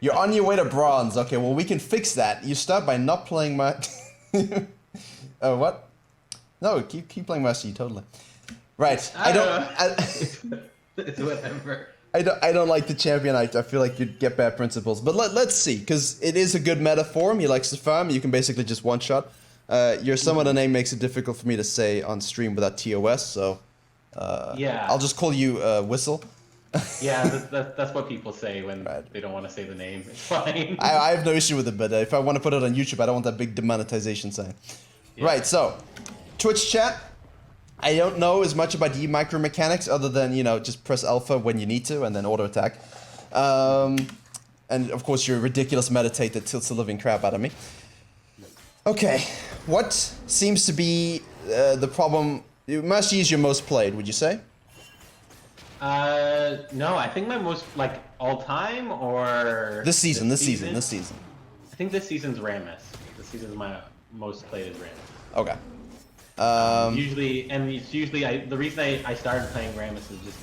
You're on your way to bronze. Okay, well, we can fix that. You start by not playing my... what? No, keep playing Master Yi, totally. Right. I don't know. It's whatever. I don't like the champion. I feel like you'd get bad principles. But let's see, because it is a good meta form. He likes to farm. You can basically just one-shot. Your summoner name makes it difficult for me to say on stream without TOS, so... yeah. I'll just call you Whistle. Yeah, that's what people say when they don't want to say the name. It's fine. I have no issue with it, but if I want to put it on YouTube, I don't want that big demonetization sign. Yeah. Right, so, Twitch chat. I don't know as much about the micro mechanics other than, you know, just press alpha when you need to and then auto attack. And of course your ridiculous meditate that tilts the living crap out of me. Okay, what seems to be the problem? Master Yi is your most played, would you say? No, I think my most, like, all-time or... This season. I think this season's Rammus. This season's my most played is Rammus. Okay. Usually, the reason I started playing Rammus is just,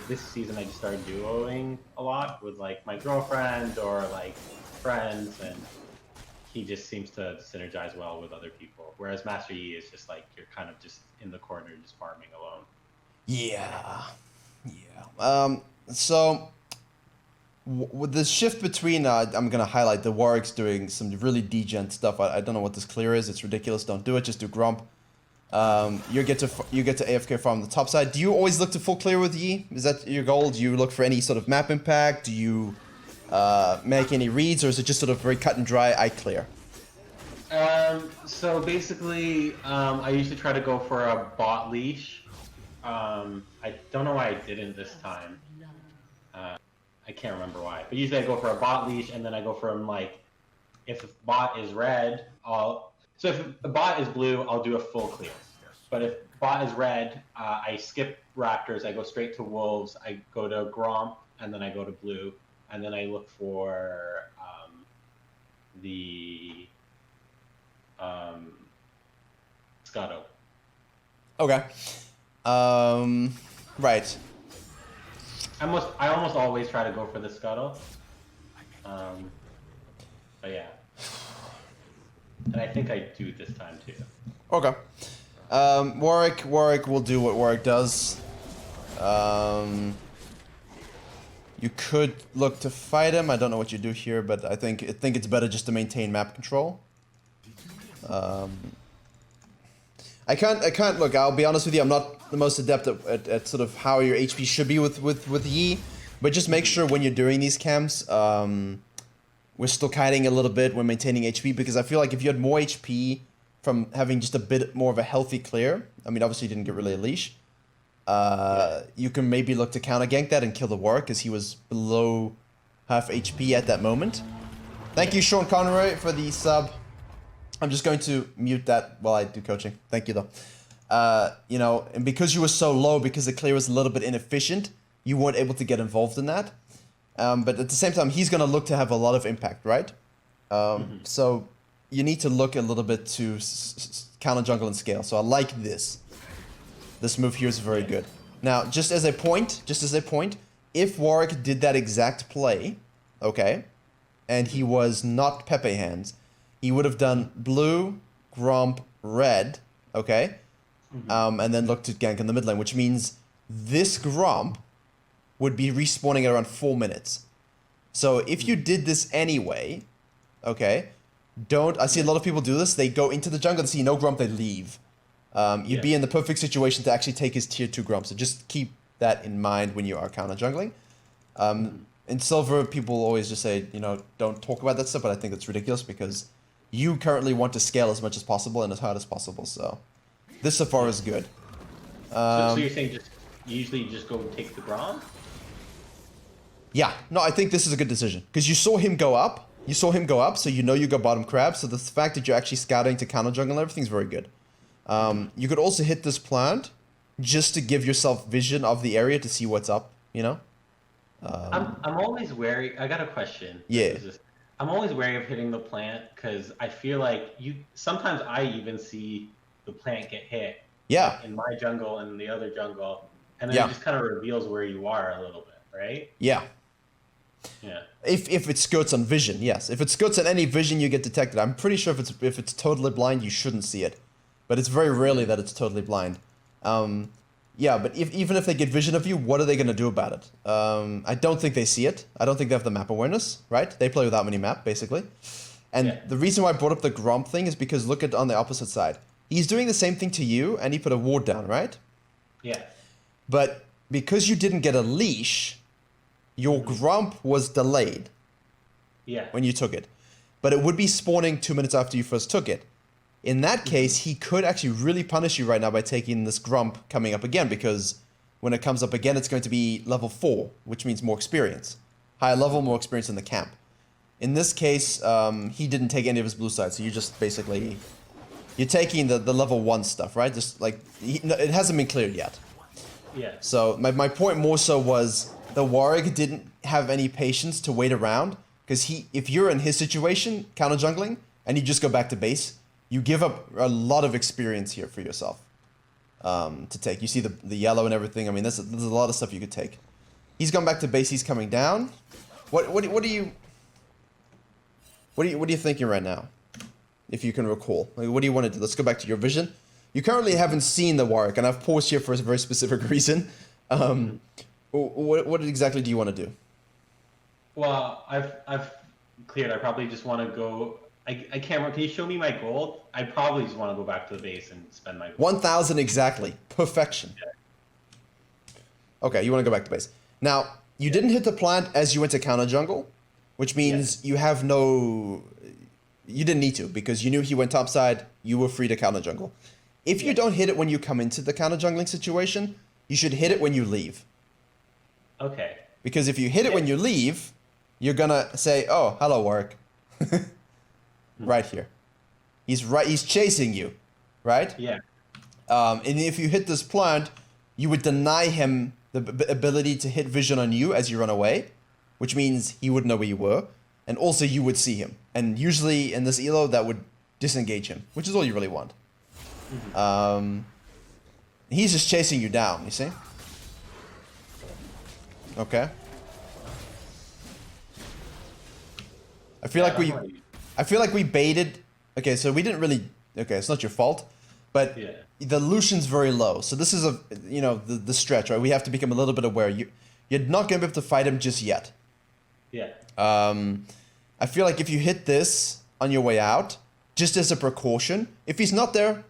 this season I just started duoing a lot with, like, my girlfriend or, like, friends, and he just seems to synergize well with other people. Whereas Master Yi is just, like, you're kind of just in the corner just farming alone. Yeah. Yeah. So, with the shift between, I'm going to highlight the Warwick's doing some really degen stuff. I don't know what this clear is. It's ridiculous. Don't do it. Just do Grump. You get to AFK farm the top side. Do you always look to full clear with Yi? Is that your goal? Do you look for any sort of map impact? Do you make any reads, or is it just sort of very cut and dry, I clear? So basically, I usually try to go for a bot leash. I don't know why I didn't this time. I can't remember why. But usually I go for a bot leash, and then I go from, like, if the bot is red, so if the bot is blue, I'll do a full clear. But if bot is red, I skip Raptors, I go straight to Wolves, I go to Gromp, and then I go to blue, and then I look for the Scuttle. Okay. Right. I almost always try to go for the Scuttle. But yeah. And I think I do this time too. Okay. Warwick will do what Warwick does. You could look to fight him. I don't know what you do here, but I think it's better just to maintain map control. I can't look. I'll be honest with you. I'm not the most adept at sort of how your HP should be with Yi, but just make sure when you're doing these camps, we're still kiting a little bit when maintaining HP, because I feel like if you had more HP from having just a bit more of a healthy clear, I mean, obviously you didn't get really a leash, you can maybe look to counter gank that and kill the Warwick, because he was below half HP at that moment. Thank you, Sean Conroy, for the sub. I'm just going to mute that while I do coaching. Thank you, though. You know, and because you were so low, because the clear was a little bit inefficient, you weren't able to get involved in that. But at the same time, he's going to look to have a lot of impact, right? So you need to look a little bit to counter jungle and scale. So I like this. This move here is very good. Now, just as a point, if Warwick did that exact play, okay, and he was not Pepe hands, he would have done blue, Gromp, red, okay, and then looked to gank in the mid lane, which means this Gromp would be respawning at around 4 minutes. So if you did this anyway, okay, I see a lot of people do this, they go into the jungle, they see no Gromp, they leave. You'd be in the perfect situation to actually take his tier 2 Gromp, so just keep that in mind when you are counter jungling. In Silver, people always just say, you know, don't talk about that stuff, but I think it's ridiculous because you currently want to scale as much as possible and as hard as possible, so this so far is good. So you're saying you usually just go take the Gromp? Yeah, no, I think this is a good decision because you saw him go up, so you know you go bottom crab, so the fact that you're actually scouting to counter jungle and everything's very good. You could also hit this plant just to give yourself vision of the area to see what's up, you know? I'm always wary. I got a question. Yeah. I'm always wary of hitting the plant because I feel like sometimes I even see the plant get hit. Yeah. In my jungle and the other jungle, and then it just kind of reveals where you are a little bit, right? Yeah. Yeah. If it skirts on vision, yes. If it skirts on any vision, you get detected. I'm pretty sure if it's totally blind, you shouldn't see it. But it's very rarely that it's totally blind. Yeah, but even if they get vision of you, what are they going to do about it? I don't think they see it. I don't think they have the map awareness, right? They play without mini-map, basically. And the reason why I brought up the Gromp thing is because look at on the opposite side. He's doing the same thing to you, and he put a ward down, right? Yeah. But because you didn't get a leash, your Gromp was delayed. Yeah. When you took it. But it would be spawning 2 minutes after you first took it. In that case, he could actually really punish you right now by taking this Grump coming up again, because when it comes up again, it's going to be level 4, which means more experience. Higher level, more experience in the camp. In this case, he didn't take any of his blue side, so you just basically... You're taking the level 1 stuff, right? Just like, it hasn't been cleared yet. Yeah. So my point more so was, the Warwick didn't have any patience to wait around, because if you're in his situation, counter jungling, and you just go back to base, you give up a lot of experience here for yourself to take. You see the yellow and everything. I mean, there's a lot of stuff you could take. He's gone back to base. He's coming down. What are you thinking right now? If you can recall, like, what do you want to do? Let's go back to your vision. You currently haven't seen the Warwick, and I've paused here for a very specific reason. What exactly do you want to do? Well, I've cleared. I probably just want to go. I can't remember. Can you show me my gold? I probably just want to go back to the base and spend my gold. 1,000 exactly. Perfection. Yeah. Okay, you want to go back to base. Now, you didn't hit the plant as you went to counter jungle, which means you have no... You didn't need to, because you knew he went topside, you were free to counter jungle. If you don't hit it when you come into the counter jungling situation, you should hit it when you leave. Okay. Because if you hit it when you leave, you're gonna say, oh, hello, Warwick. Right here. He's chasing you, right? Yeah. And if you hit this plant, you would deny him the ability to hit vision on you as you run away, which means he wouldn't know where you were, and also you would see him. And usually in this elo, that would disengage him, which is all you really want. He's just chasing you down, you see? Okay. I feel like we baited. Okay, so we didn't really. Okay, it's not your fault, but the Lucian's very low. So this is the stretch, right? We have to become a little bit aware. You're not gonna be able to fight him just yet. Yeah. I feel like if you hit this on your way out, just as a precaution, if he's not there,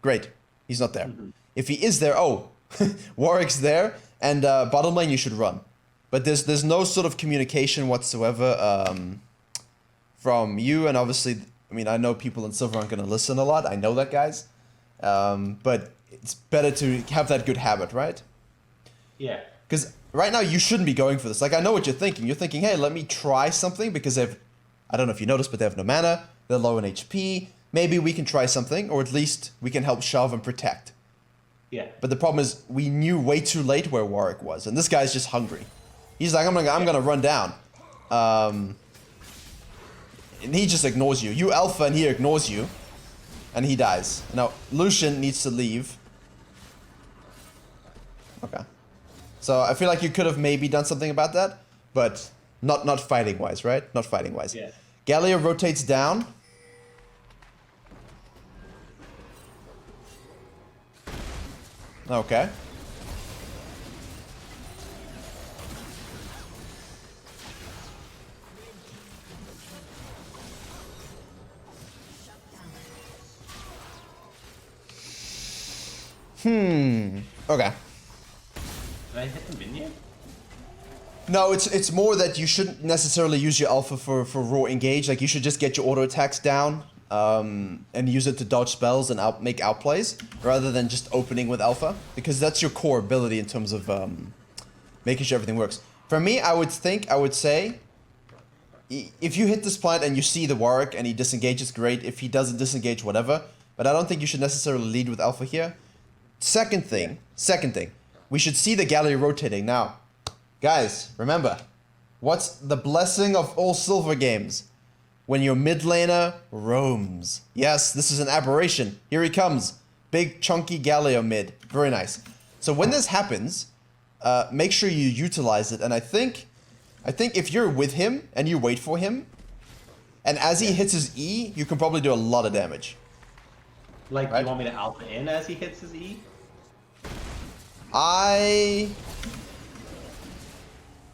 great, he's not there. If he is there, oh, Warwick's there, and bottom lane you should run. But there's no sort of communication whatsoever from you, and obviously, I mean, I know people in Silver aren't going to listen a lot. I know that, guys. But it's better to have that good habit, right? Yeah. Because right now, you shouldn't be going for this. Like, I know what you're thinking. You're thinking, hey, let me try something, because I don't know if you noticed, but they have no mana. They're low in HP. Maybe we can try something, or at least we can help shove and protect. Yeah. But the problem is, we knew way too late where Warwick was, and this guy's just hungry. He's like, I'm gonna run down. And he just ignores you. You alpha and he ignores you. And he dies. Now, Lucian needs to leave. Okay. So I feel like you could have maybe done something about that, but not fighting wise, right? Not fighting wise. Yeah. Gallia rotates down. Okay. Okay. Did I hit the minion? No, it's more that you shouldn't necessarily use your alpha for raw engage. Like, you should just get your auto attacks down and use it to dodge spells and make outplays, rather than just opening with alpha, because that's your core ability in terms of making sure everything works. For me, I would say, if you hit this plant and you see the Warwick and he disengages, great. If he doesn't disengage, whatever. But I don't think you should necessarily lead with alpha here. Second thing, we should see the Gallery rotating. Now, guys, remember, what's the blessing of all Silver games? When your mid laner roams. Yes, this is an aberration. Here he comes. Big, chunky Galio mid. Very nice. So when this happens, make sure you utilize it. And I think I think if you're with him and you wait for him, and as he hits his E, you can probably do a lot of damage. Like, right? you want me to alpha in as he hits his E? I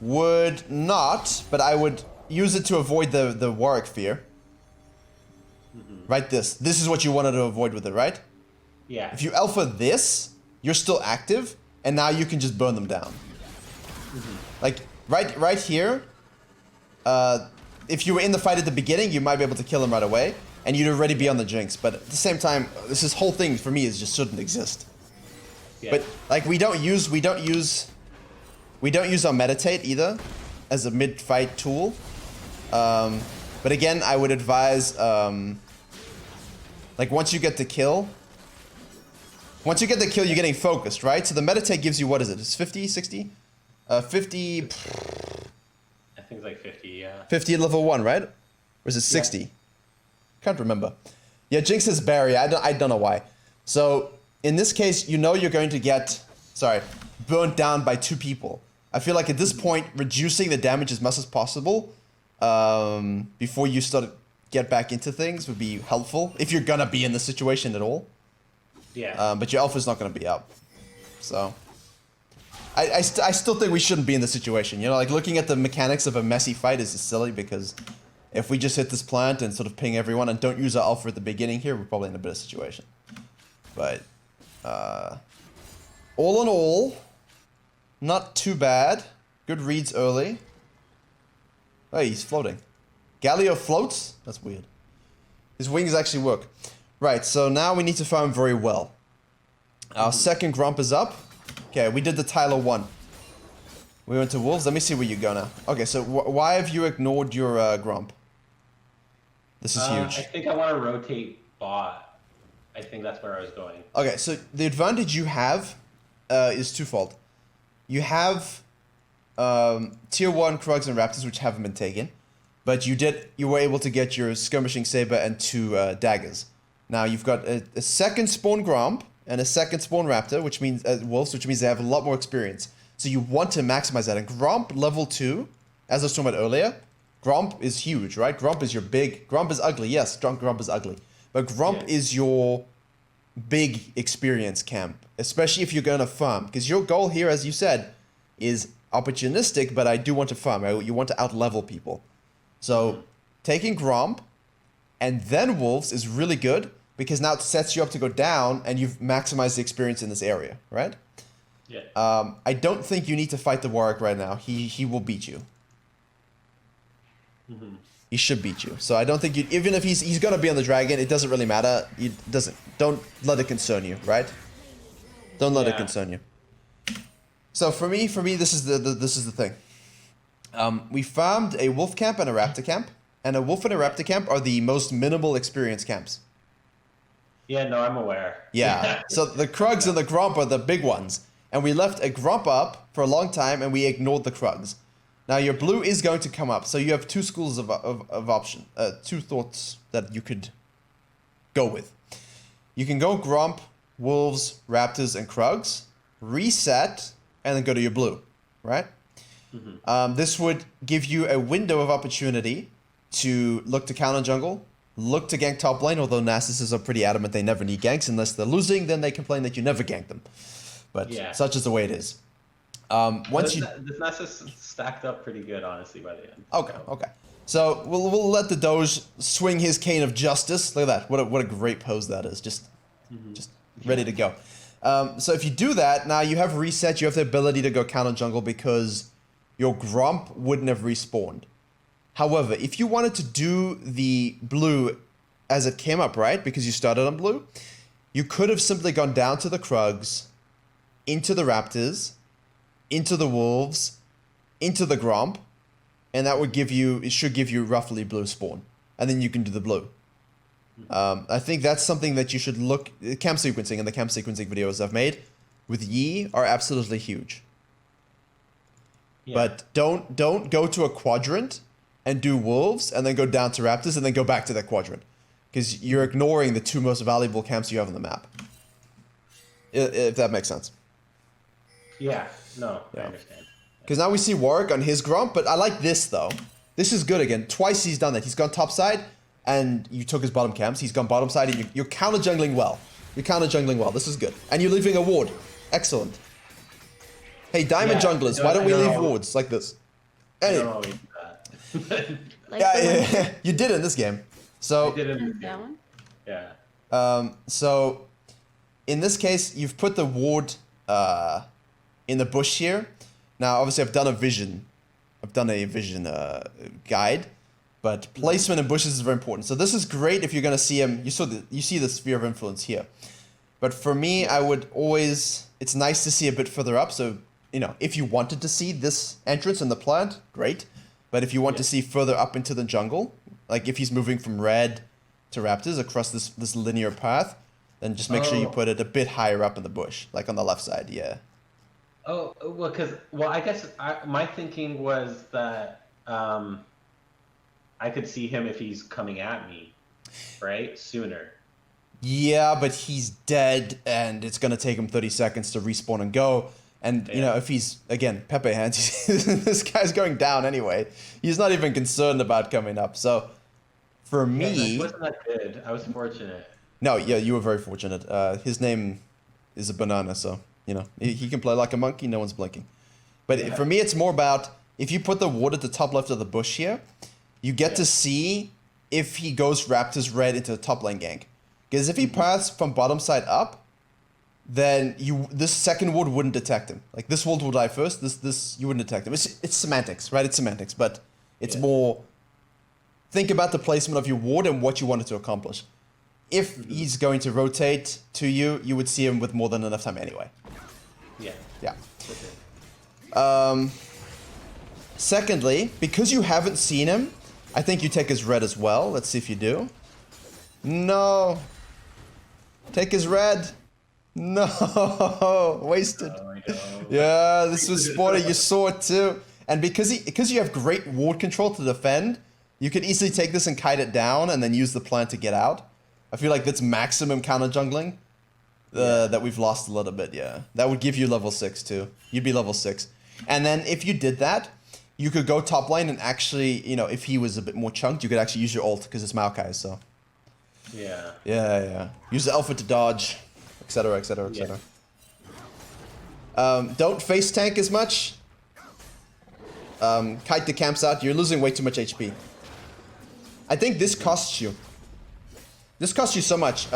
would not, but I would use it to avoid the Warwick fear. Right, this is what you wanted to avoid with it, right? Yeah. If you alpha this, you're still active, and now you can just burn them down. Like, right here, if you were in the fight at the beginning, you might be able to kill him right away, and you'd already be on the Jinx, but at the same time, this whole thing for me is just shouldn't exist. Yeah. But, like, we don't use our meditate either as a mid-fight tool. But again, I would advise, like, once you get the kill, you're getting focused, right? So the meditate gives you, what is it? It's 50, 60? 50... I think it's like 50, yeah. 50 at level 1, right? Or is it 60? Yeah. Can't remember. Yeah, Jinx is barrier. I don't know why. So, in this case, you know you're going to get, burnt down by 2 people. I feel like at this point, reducing the damage as much as possible before you get back into things would be helpful, if you're gonna be in the situation at all. Yeah. But your alpha's not gonna be up. So, I still think we shouldn't be in the situation. You know, like, looking at the mechanics of a messy fight is just silly, because if we just hit this plant and sort of ping everyone and don't use our alpha at the beginning here, we're probably in a better situation. But, all in all, not too bad. Good reads early. Oh, he's floating. Galio floats? That's weird. His wings actually work. Right, so now we need to farm very well. Our second Grump is up. Okay, we did the Tyler 1. We went to Wolves. Let me see where you go now. Okay, so why have you ignored your Grump? This is huge. I think I want to rotate bot. I think that's where I was going. Okay, so the advantage you have is twofold. You have tier 1 Krugs and Raptors, which haven't been taken, but you were able to get your Skirmishing Saber and 2 daggers. Now you've got a second spawn Grump and a second spawn Raptor, which means Wolves, which means they have a lot more experience. So you want to maximize that. And Grump level 2, as I was talking about earlier, Grump is huge, right? Grump is your big... Grump is ugly, yes, Grump is ugly. But Grump is your big experience camp, especially if you're going to farm. Because your goal here, as you said, is opportunistic, but I do want to farm. You want to out-level people. So taking Grump and then Wolves is really good, because now it sets you up to go down and you've maximized the experience in this area, right? Yeah. I don't think you need to fight the Warwick right now. He will beat you. He should beat you. So I don't think you, even if he's gonna be on the dragon, it doesn't really matter. Don't let it concern you, right? Don't let it concern you. So for me, this is the thing. We farmed a wolf camp and a raptor camp, and a wolf and a raptor camp are the most minimal experience camps. Yeah, no, I'm aware. Yeah. So the Krugs and the Grump are the big ones, and we left a Grump up for a long time, and we ignored the Krugs. Now your blue is going to come up, so you have 2 schools of option, 2 thoughts that you could go with. You can go Grump, Wolves, Raptors, and Krugs, reset, and then go to your blue, right? This would give you a window of opportunity to look to counter jungle, look to gank top lane, although Narcissus are pretty adamant they never need ganks unless they're losing, then they complain that you never gank them. But such is the way it is. This Narcissus stacked up pretty good, honestly, by the end. Okay. So we'll let the Doge swing his cane of justice. Look at that. What a great pose that is. Just ready to go. So if you do that, now you have reset, you have the ability to go counter jungle because your Grump wouldn't have respawned. However, if you wanted to do the blue as it came up, right, because you started on blue, you could have simply gone down to the Krugs, into the Raptors, into the Wolves, into the Grump, and that would give you, it should give you roughly blue spawn. And then you can do the blue. I think that's something that you should look, camp sequencing and the camp sequencing videos I've made with Yi are absolutely huge. But don't go to a quadrant and do Wolves and then go down to Raptors and then go back to that quadrant. Because you're ignoring the 2 most valuable camps you have on the map. If that makes sense. Yeah, no, I understand. Because now we see Warwick on his Gromp, but I like this though. This is good again. Twice he's done that. He's gone top side, and you took his bottom camps. He's gone bottom side, and you're counter jungling well. You're counter jungling well. This is good. And you're leaving a ward. Excellent. Hey, diamond junglers, why don't we leave wards like this? I don't always do that. Like Yeah, you did in this game. So, I did it in this that game. one? Yeah. so in this case, you've put the ward in the bush here. Now, obviously, I've done a vision guide, but placement in bushes is very important. So this is great if you're going to see him. You see the sphere of influence here. But for me, I would always. It's nice to see a bit further up. So if you wanted to see this entrance in the plant, great. But if you want to see further up into the jungle, like if he's moving from red to raptors across this linear path, then just make sure you put it a bit higher up in the bush, like on the left side. Yeah. Oh, well, I guess my thinking was that I could see him if he's coming at me, right? Sooner. Yeah, but he's dead, and it's gonna take him 30 seconds to respawn and go. And if he's again Pepe hands, this guy's going down anyway. He's not even concerned about coming up. So, for me, wasn't that good? I was fortunate. No, yeah, you were very fortunate. His name is a banana, so he can play like a monkey. No one's blinking. But for me, it's more about if you put the ward at the top left of the bush here, you get to see if he goes Raptors red into the top lane gank. Because if he paths from bottom side up, then this second ward wouldn't detect him. Like this ward will die first. This you wouldn't detect him. It's semantics, right? It's semantics, but it's more. Think about the placement of your ward and what you wanted to accomplish. If he's going to rotate to you, you would see him with more than enough time anyway. Yeah. Yeah. Secondly, because you haven't seen him, I think you take his red as well. Let's see if you do. No. Take his red. No. Wasted. Yeah, this was sporty. You saw it too. And because you have great ward control to defend, you could easily take this and kite it down and then use the plant to get out. I feel like that's maximum counter jungling that we've lost a little bit, yeah. That would give you level 6 too. You'd be level 6. And then if you did that, you could go top lane and actually, if he was a bit more chunked, you could actually use your ult because it's Maokai, so. Yeah. Yeah. Use the alpha to dodge, etc, etc, etc. Don't face tank as much. Kite the camps out. You're losing way too much HP. I think this costs you. This costs you so much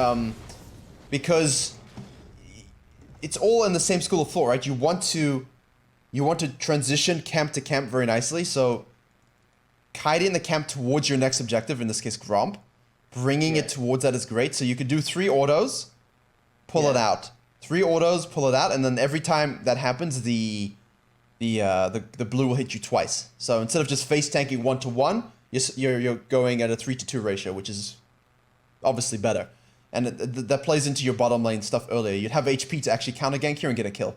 because it's all in the same school of thought, right? You want to transition camp to camp very nicely. So kiting the camp towards your next objective, in this case Gromp, bringing it towards that is great. So you could do 3 autos, pull it out. 3 autos, pull it out, and then every time that happens, the blue will hit you twice. So instead of just face tanking 1-to-1, you're going at a 3-to-2 ratio, which is obviously better. And that plays into your bottom lane stuff earlier. You'd have HP to actually counter gank here and get a kill.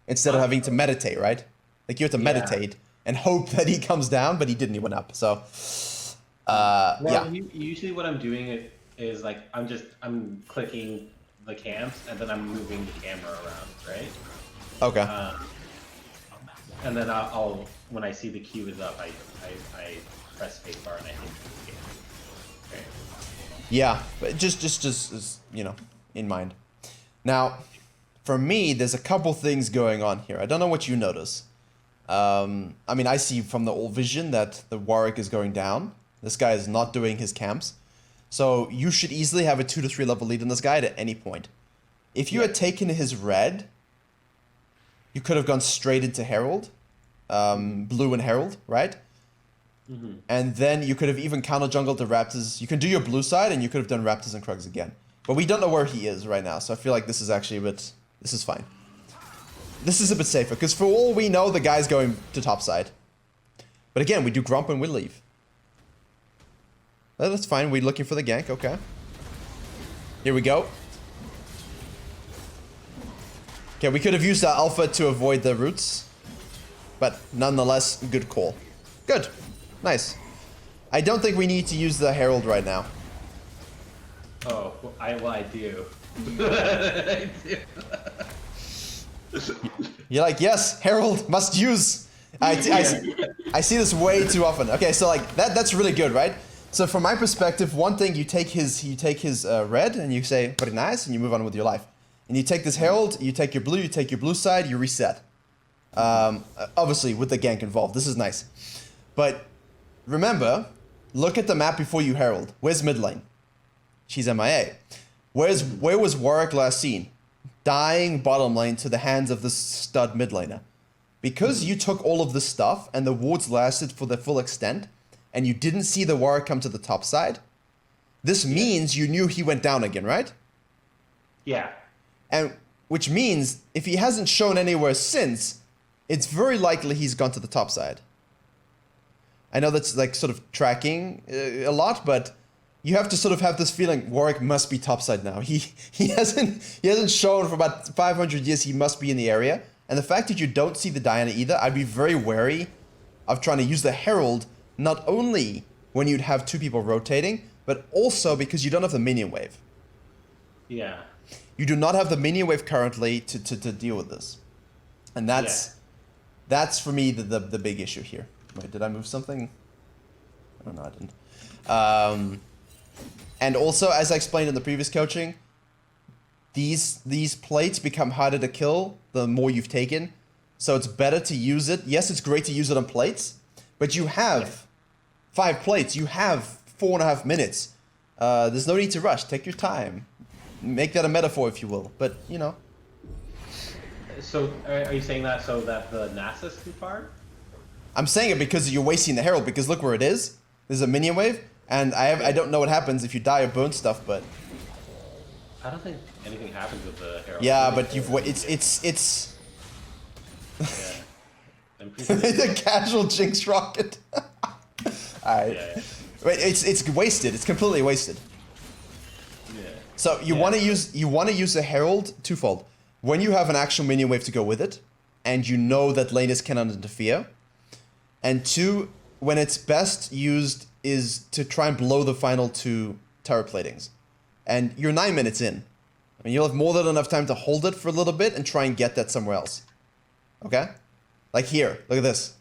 Instead of having to meditate, right? Like you have to meditate and hope that he comes down, but he didn't, he went up. So, Usually what I'm doing is like, I'm clicking the camps and then I'm moving the camera around, right? Okay. And then I'll when I see the queue is up, I press spacebar and I hit the game. Okay. Yeah, but just in mind. Now, for me, there's a couple things going on here. I don't know what you notice. I see from the old vision that the Warwick is going down. This guy is not doing his camps. So you should easily have a 2 to 3 level lead in this guy at any point. If you had taken his red, you could have gone straight into Herald, blue and Herald, right? Mm-hmm. And then you could have even counter jungled the Raptors. You can do your blue side, and you could have done Raptors and Krugs again. But we don't know where he is right now, so I feel like this is actually a bit... This is fine. This is a bit safer, because for all we know, the guy's going to top side. But again, we do Grump and we leave. That's fine, we're looking for the gank, okay. Here we go. Okay, we could have used our alpha to avoid the roots. But nonetheless, good call. Good. Nice. I don't think we need to use the Herald right now. Oh, I do. I do. You're like, yes, Herald must use. I see this way too often. Okay, so like that's really good, right? So from my perspective, one thing you take his red and you say very nice and you move on with your life. And you take this Herald, you take your blue side, you reset. Obviously with the gank involved, this is nice. But remember, look at the map before you Herald. Where's mid lane? She's MIA. Where was Warwick last seen? Dying bottom lane to the hands of this stud mid laner. Because you took all of this stuff and the wards lasted for the full extent, and you didn't see the Warwick come to the top side, this means you knew he went down again, right? Yeah. And which means if he hasn't shown anywhere since, it's very likely he's gone to the top side. I know that's like sort of tracking a lot, but you have to sort of have this feeling Warwick must be topside now. He hasn't shown for about 500 years. He must be in the area. And the fact that you don't see the Diana either, I'd be very wary of trying to use the Herald, not only when you'd have two people rotating, but also because you don't have the minion wave. Yeah. You do not have the minion wave currently to deal with this. And that's for me the big issue here. Wait, did I move something? Oh no, I didn't. And also, as I explained in the previous coaching, these plates become harder to kill the more you've taken. So it's better to use it. Yes, it's great to use it on plates, but you have 5 plates. You have 4.5 minutes. There's no need to rush. Take your time. Make that a metaphor, if you will. But, you know. So, are you saying that so that the Nasus can farm? I'm saying it because you're wasting the Herald, because look where it is. There's a minion wave. And I don't know what happens if you die or burn stuff, but I don't think anything happens with the Herald. yeah, but it's the casual Jinx rocket. Alright. Yeah. Wait, it's wasted. It's completely wasted. Yeah. So you want to use a Herald twofold. When you have an actual minion wave to go with it, and you know that laners cannot interfere, and 2, when it's best used is to try and blow the final 2 tower platings. And you're 9 minutes in. I mean, you'll have more than enough time to hold it for a little bit and try and get that somewhere else. Okay? Like here, look at this.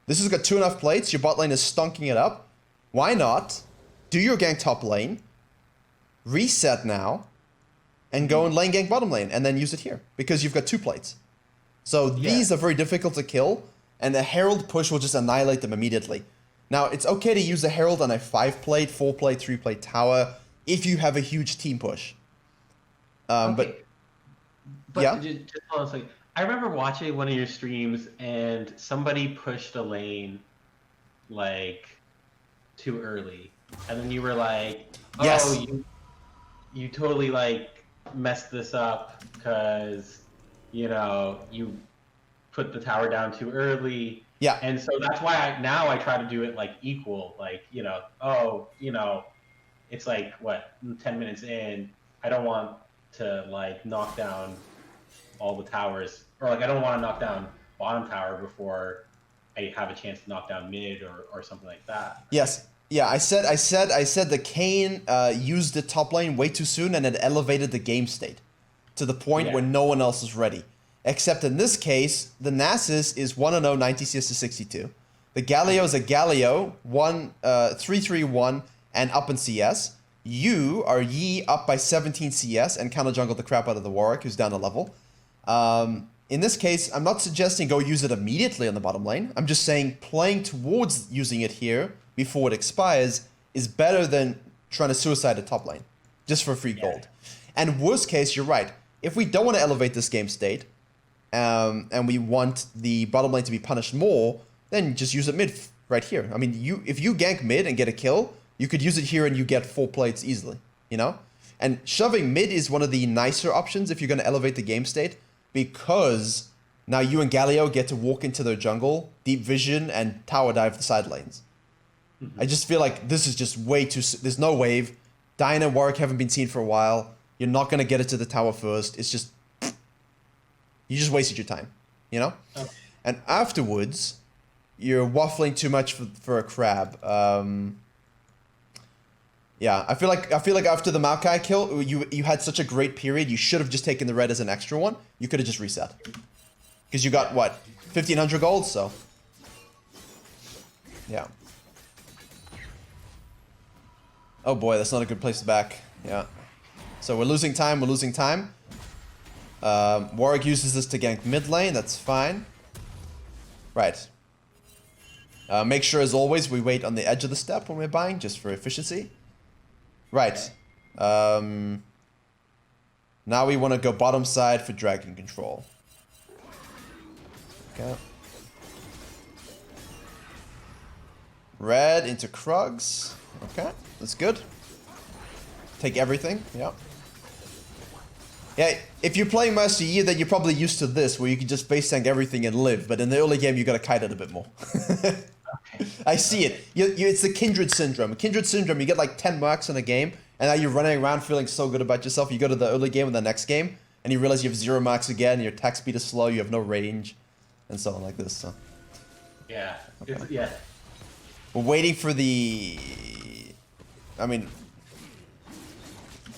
This has got 2 enough plates, your bot lane is stonking it up. Why not do your gank top lane, reset now, and go and lane gank bottom lane, and then use it here. Because you've got 2 plates. So these are very difficult to kill, and the Herald push will just annihilate them immediately. Now, it's okay to use a Herald on a 5-plate, 4-plate, 3-plate tower if you have a huge team push. Okay. But yeah? just hold on a second. I remember watching one of your streams and somebody pushed a lane like too early. And then you were like, oh, yes. you totally like messed this up because, you know, you put the tower down too early. Yeah. And so that's why now I try to do it like equal, like, you know, it's like what, 10 minutes in, I don't want to like knock down all the towers, or like I don't want to knock down bottom tower before I have a chance to knock down mid or something like that. Yes. Yeah, I said the Kayn used the top lane way too soon and it elevated the game state to the point where no one else is ready. Except in this case, the Nasus is 1-0, 90 CS to 62. The Galio is a Galio, 3-3-1, and up in CS. You are Yi up by 17 CS and counter jungle the crap out of the Warwick, who's down a level. In this case, I'm not suggesting go use it immediately on the bottom lane. I'm just saying playing towards using it here before it expires is better than trying to suicide a top lane, just for free gold. And worst case, you're right. If we don't want to elevate this game state, and we want the bottom lane to be punished more, then just use it mid right here. I mean, if you gank mid and get a kill, you could use it here and you get 4 plates easily, you know? And shoving mid is one of the nicer options if you're going to elevate the game state, because now you and Galio get to walk into their jungle, deep vision, and tower dive the side lanes. I just feel like this is just way too... There's no wave. Diana and Warwick haven't been seen for a while. You're not going to get it to the tower first. It's just... You just wasted your time, you know? Okay. And afterwards, you're waffling too much for a crab. Yeah, I feel like after the Maokai kill, you had such a great period. You should have just taken the red as an extra one. You could have just reset. Because you got, what, 1,500 gold, so... Yeah. Oh boy, that's not a good place to back. Yeah. So we're losing time, Warwick uses this to gank mid lane, that's fine. Right. Make sure, as always, we wait on the edge of the step when we're buying, just for efficiency. Right. Now we want to go bottom side for dragon control. Okay. Red into Krugs. Okay, that's good. Take everything, yeah. Yeah, if you're playing Master Yi, then you're probably used to this, where you can just base tank everything and live, but in the early game, you gotta kite it a bit more. I see it. It's the Kindred Syndrome. Kindred Syndrome, you get like 10 marks in a game, and now you're running around feeling so good about yourself. You go to the early game and the next game, and you realize you have 0 marks again, your attack speed is slow, you have no range, and so on like this, so. Yeah, Okay. yeah. We're waiting for the... I mean...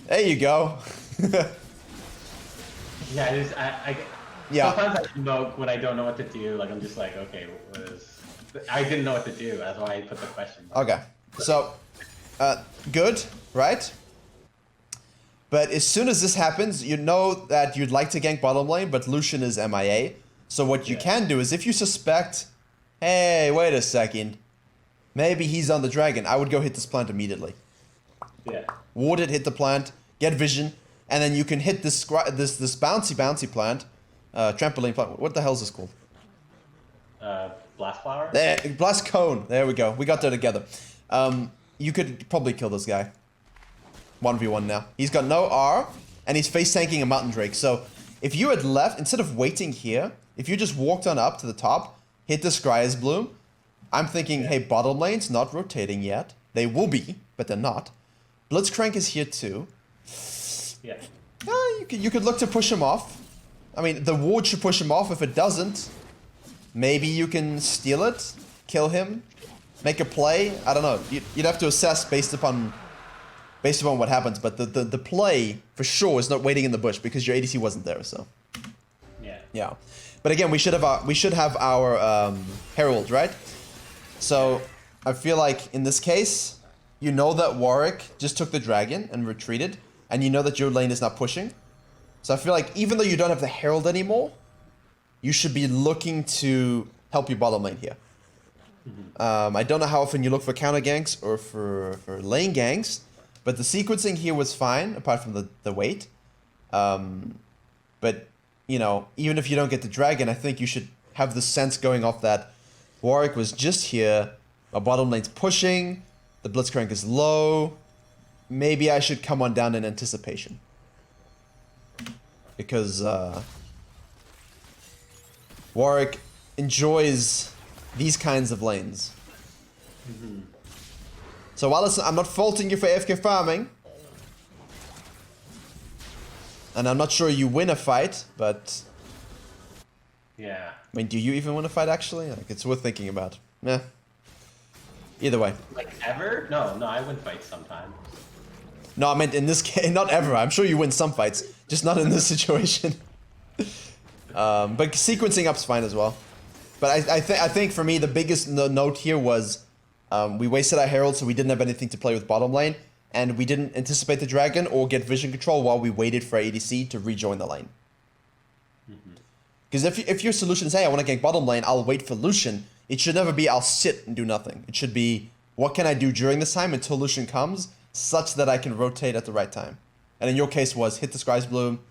There you go. Yeah, it is. Yeah. Sometimes I smoke when I don't know what to do. Like, I'm just like, okay, I didn't know what to do. That's why I put the question mark. Okay. So, good, right? But as soon as this happens, you know that you'd like to gank bottom lane, but Lucian is MIA. So what you can do is, if you suspect, hey, wait a second, maybe he's on the dragon, I would go hit this plant immediately. Yeah. Ward it, hit the plant, get vision, and then you can hit this bouncy plant, trampoline plant. What the hell is this called? Blast flower? There, blast cone. There we go. We got there together. You could probably kill this guy. 1v1 now. He's got no R, and he's face tanking a mountain drake. So if you had left, instead of waiting here, if you just walked on up to the top, hit the Scryer's Bloom, I'm thinking, hey, bottom lane's not rotating yet. They will be, but they're not. Blitzcrank is here too. Yeah. You could look to push him off. I mean, the ward should push him off. If it doesn't, maybe you can steal it, kill him, make a play. I don't know. You'd have to assess based upon what happens. But the play for sure is not waiting in the bush because your ADC wasn't there. So yeah. But again, we should have our Herald, right? So I feel like in this case, you know that Warwick just took the dragon and retreated, and you know that your lane is not pushing. So I feel like even though you don't have the Herald anymore, you should be looking to help your bottom lane here. I don't know how often you look for counter ganks or for lane ganks, but the sequencing here was fine, apart from the wait. But, you know, even if you don't get the dragon, I think you should have the sense going off that Warwick was just here, my bottom lane's pushing, the Blitzcrank is low, maybe I should come on down in anticipation. Because Warwick enjoys these kinds of lanes. So while I'm not faulting you for AFK farming, and I'm not sure you win a fight, but... Yeah. I mean, do you even win a fight, actually? Like, it's worth thinking about. Yeah. Either way. Like, ever? No, I win fights sometimes. No, I meant in this case, not ever. I'm sure you win some fights, just not in this situation. But sequencing up's fine as well. But I think for me, the biggest note here was we wasted our Herald, so we didn't have anything to play with bottom lane, and we didn't anticipate the dragon or get vision control while we waited for ADC to rejoin the lane. Because if your solution is, hey, I want to gank bottom lane, I'll wait for Lucian, it should never be, I'll sit and do nothing. It should be, what can I do during this time until Lucian comes, such that I can rotate at the right time. And in your case was, hit the Scry's Bloom,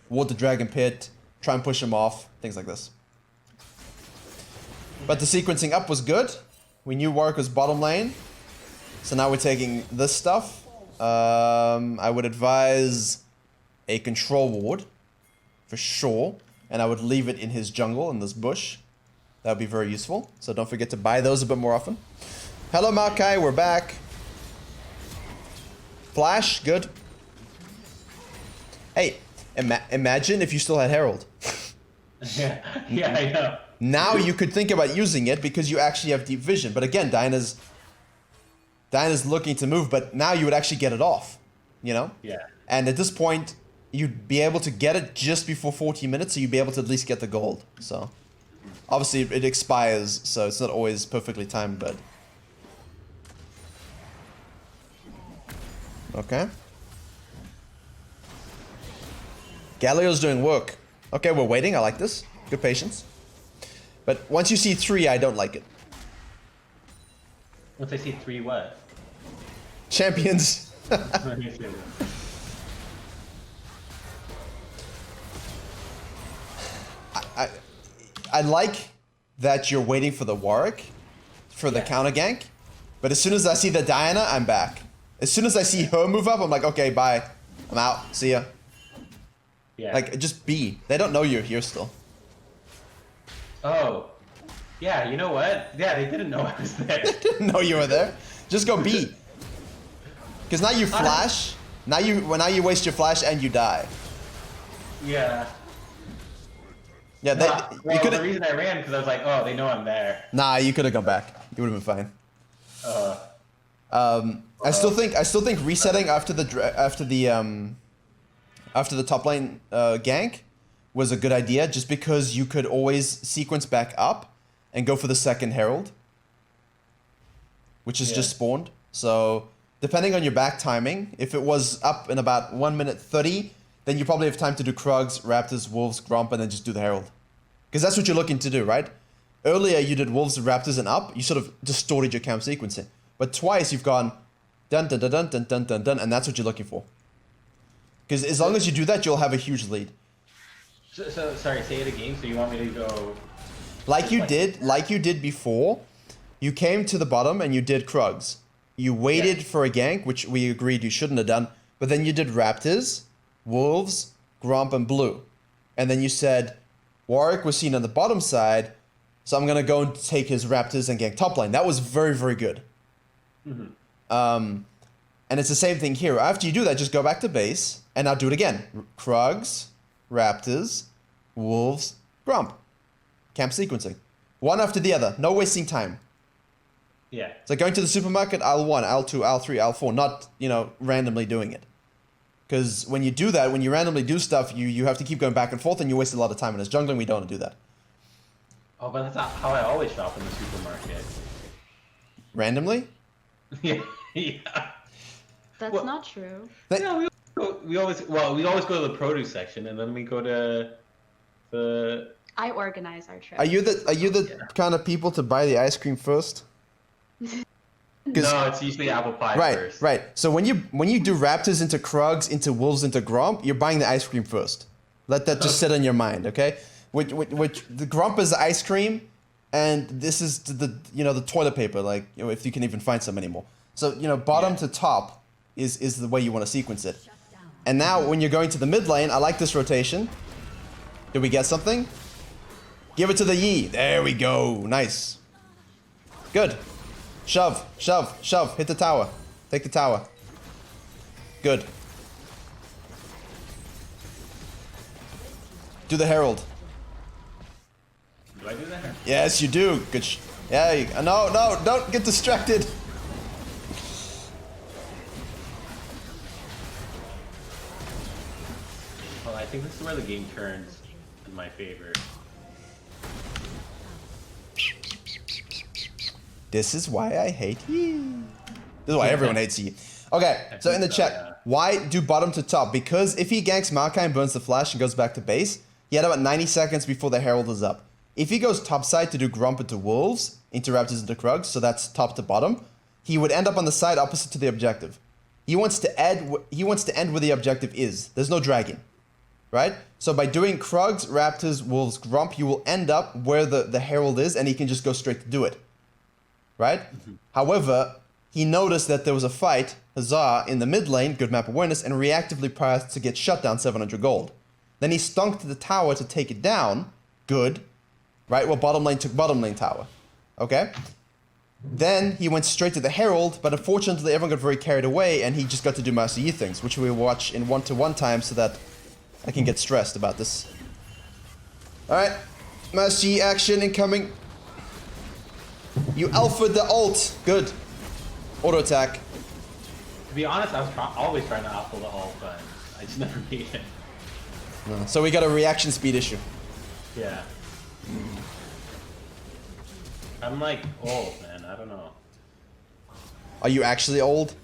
ward the Dragon Pit, try and push him off, things like this. But the sequencing up was good. We knew Warwick was bottom lane. So now we're taking this stuff. I would advise a control ward, for sure. And I would leave it in his jungle, in this bush. That would be very useful. So don't forget to buy those a bit more often. Hello, Maokai, we're back. Flash, good. Hey, imagine if you still had Herald. Yeah, I know. Now you could think about using it because you actually have deep vision. But again, Dinah's looking to move, but now you would actually get it off, you know? Yeah. And at this point, you'd be able to get it just before 14 minutes, so you'd be able to at least get the gold. So, obviously it expires, so it's not always perfectly timed, but... Okay. Galio's doing work. Okay, we're waiting. I like this. Good patience. But once you see 3, I don't like it. Once I see 3 what? Champions. I like that you're waiting for the Warwick for the counter gank, but as soon as I see the Diana, I'm back. As soon as I see her move up, I'm like, okay, bye. I'm out. See ya. Yeah. Like, just B. They don't know you're here still. Oh. Yeah, you know what? Yeah, they didn't know I was there. They didn't know you were there. Just go B. Because now you flash. Now you waste your flash and you die. Yeah. Yeah, well, the reason I ran because I was like, oh, they know I'm there. Nah, you could have gone back. You would have been fine. I still think resetting after the top lane gank was a good idea, just because you could always sequence back up and go for the second Herald, which is just spawned. So depending on your back timing, if it was up in about 1 minute 30, then you probably have time to do Krugs, Raptors, Wolves, Gromp, and then just do the Herald. Because that's what you're looking to do, right? Earlier you did Wolves, Raptors, and up. You sort of distorted your camp sequencing. But twice you've gone dun dun dun dun dun dun dun dun, and that's what you're looking for. Because as long as you do that, you'll have a huge lead. So sorry, say it again. So you want me to go... Like you did before, you came to the bottom and you did Krugs. You waited for a gank, which we agreed you shouldn't have done, but then you did Raptors, Wolves, Gromp, and Blue. And then you said, Warwick was seen on the bottom side, so I'm going to go and take his Raptors and gank top lane. That was very, very good. Mm-hmm. And it's the same thing here. After you do that, just go back to base, and now do it again. Krugs, Raptors, Wolves, Gromp. Camp sequencing. One after the other. No wasting time. Yeah. It's like going to the supermarket, aisle 1, aisle 2, aisle 3, aisle 4. Not, randomly doing it. Because when you do that, when you randomly do stuff, you have to keep going back and forth, and you waste a lot of time. And as jungling, we don't want to do that. Oh, but that's not how I always shop in the supermarket. Randomly? Yeah. That's not true. Yeah, we always go to the produce section, and then we go to the... I organize our trip. Are you the kind of people to buy the ice cream first? No, it's usually apple pie first. Right. So when you do Raptors into Krugs, into Wolves, into Gromp, you're buying the ice cream first. Let that just sit in your mind, okay? Which the Gromp is the ice cream, and this is the toilet paper, like if you can even find some anymore. So bottom to top is the way you want to sequence it. And now when you're going to the mid lane, I like this rotation. Did we get something? Give it to the Yi. There we go. Nice. Good. Shove, shove, shove. Hit the tower. Take the tower. Good. Do the Herald. Do I do that? Yes, you do. Good. Yeah. No, don't get distracted. Well, I think this is where the game turns in my favor. This is why I hate you. This is why everyone hates you. Okay, so in the chat, why do bottom to top? Because if he ganks Maokai and burns the flash and goes back to base, he had about 90 seconds before the Herald is up. If he goes top side to do Gromp into Wolves, into Raptors into Krugs, so that's top to bottom, he would end up on the side opposite to the objective. He wants to end where the objective is. There's no dragon, right? So by doing Krugs, Raptors, Wolves, Gromp, you will end up where the Herald is, and he can just go straight to do it. Right? Mm-hmm. However, he noticed that there was a fight, Huzzah, in the mid lane, good map awareness, and reactively pressed to get shut down 700 gold. Then he stunk to the tower to take it down, good, right? Well, bottom lane took bottom lane tower, okay? Then he went straight to the Herald, but unfortunately everyone got very carried away, and he just got to do Master Yi things, which we will watch in 1-to-1 time so that I can get stressed about this. Alright, Master Yi action incoming. You alpha'd the ult. Good. Auto attack. To be honest, I was always trying to alpha the ult, but I just never beat it. No. So we got a reaction speed issue. Yeah. I'm like old, man. I don't know. Are you actually old?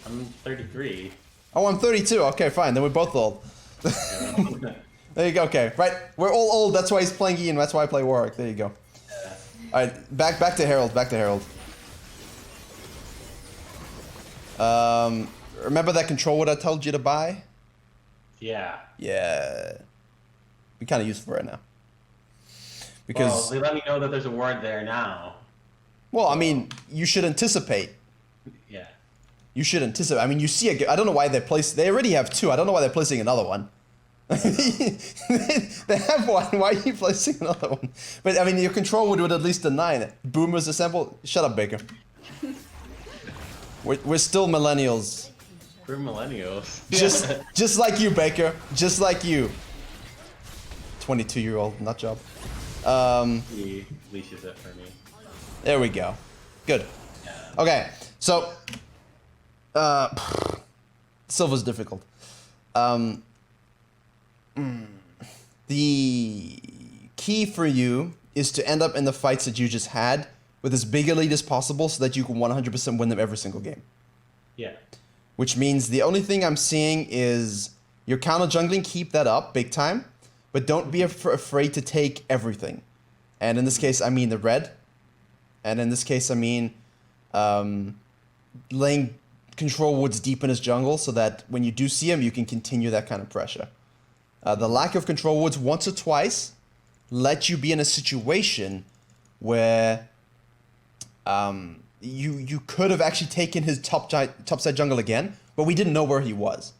I'm 33. Oh, I'm 32. Okay, fine. Then we're both old. Yeah. There you go. Okay, right. We're all old. That's why he's playing Ian. That's why I play Warwick. There you go. Yeah. All right, back to Herald. Back to Herald. Remember that control word I told you to buy? Yeah. Yeah. We kind of use it for right now. Because Well, they let me know that there's a word there now. well, I mean, you should anticipate. Yeah. You should anticipate. I mean, you see I don't know why they already have two. I don't know why they're placing another one. They have one. Why are you placing another one? But I mean, your control would at least deny it. Boomers assemble. Shut up, Baker. We're still millennials. We're millennials. Just like you, Baker. Just like you. 22-year-old nut job. He leashes it for me. There we go. Good. Yeah. Okay, so Silver's difficult. The key for you is to end up in the fights that you just had with as big a lead as possible so that you can 100% win them every single game. Yeah. Which means the only thing I'm seeing is your counter jungling, keep that up big time, but don't be afraid to take everything. And in this case, I mean the red. And in this case, I mean laying control wards deep in his jungle so that when you do see him, you can continue that kind of pressure. The lack of control wards once or twice let you be in a situation where you could have actually taken his topside jungle again, but we didn't know where he was.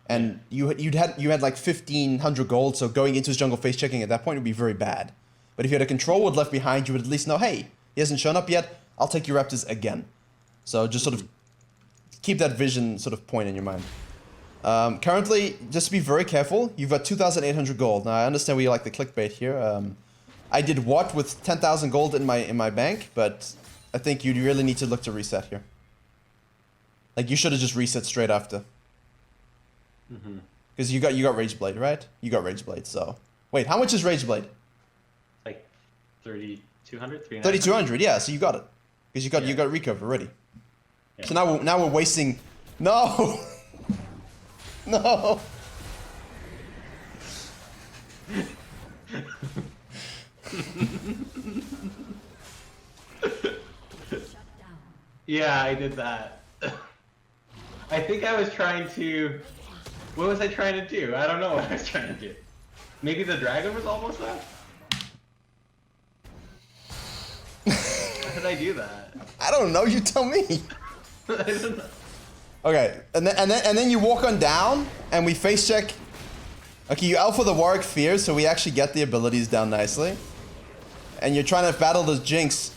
And you had like 1,500 gold, so going into his jungle face checking at that point would be very bad. But if you had a control ward left behind, you would at least know, hey, he hasn't shown up yet, I'll take your Raptors again. So just sort of keep that vision sort of point in your mind. Currently, just be very careful. You've got 2,800 gold. Now I understand we like the clickbait here. I did what with 10,000 gold in my bank, but I think you really need to look to reset here. Like you should have just reset straight after. Because you got Rageblade, right? You got Rageblade. So wait, how much is Rageblade? Like 3,200, 3,200. Yeah, so you got it because you got recover already. Yeah. So now we're wasting. No. No. Yeah, I did that. I think I was trying to... What was I trying to do? I don't know what I was trying to do. Maybe the dragon was almost up? How did I do that? I don't know. You tell me. I don't know. Okay, and then you walk on down, and we face check. Okay, you alpha the Warwick Fear, so we actually get the abilities down nicely. And you're trying to battle those Jinx.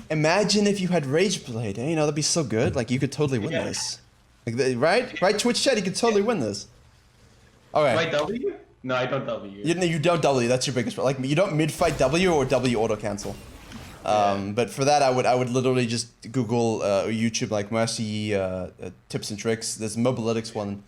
Imagine if you had Rageblade. You know, that'd be so good. Like, you could totally win this. Like, right? Twitch chat, you could totally win this. Okay. Do I W? No, I don't W. You don't W. That's your biggest problem. Like, you don't mid-fight W or W auto-cancel. But for that, I would literally just Google YouTube like Mercy tips and tricks. There's a MOBAlytics one.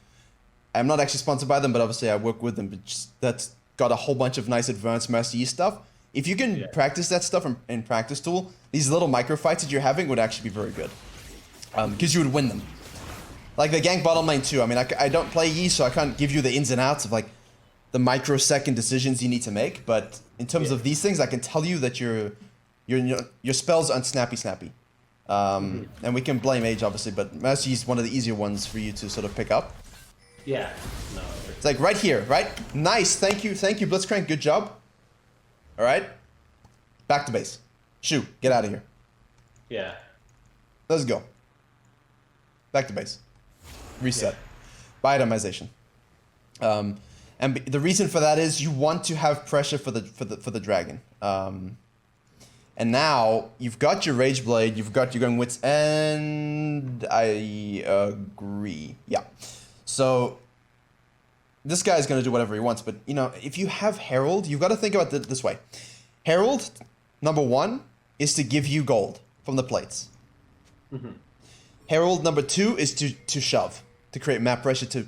I'm not actually sponsored by them, but obviously I work with them. But that's got a whole bunch of nice advanced Mercy stuff. If you can practice that stuff in practice tool, these little micro fights that you're having would actually be very good. Because you would win them. Like the gank bottom lane too. I mean, I don't play Yi, so I can't give you the ins and outs of like the microsecond decisions you need to make. But in terms of these things, I can tell you that your spells aren't snappy. And we can blame age obviously, but Mercy is one of the easier ones for you to sort of pick up. Yeah. No. It's like right here, right? Nice, thank you, Blitzcrank, good job. All right, back to base. Shoo, get out of here. Yeah. Let's go. Back to base. Reset. By itemization. And the reason for that is you want to have pressure for the dragon. And now you've got your Rageblade, you've got your going Wits, and I agree. Yeah. So this guy's gonna do whatever he wants, but you know, if you have Herald, you've got to think about it this way. Herald, number one, is to give you gold from the plates. Herald number two is to shove, to create map pressure to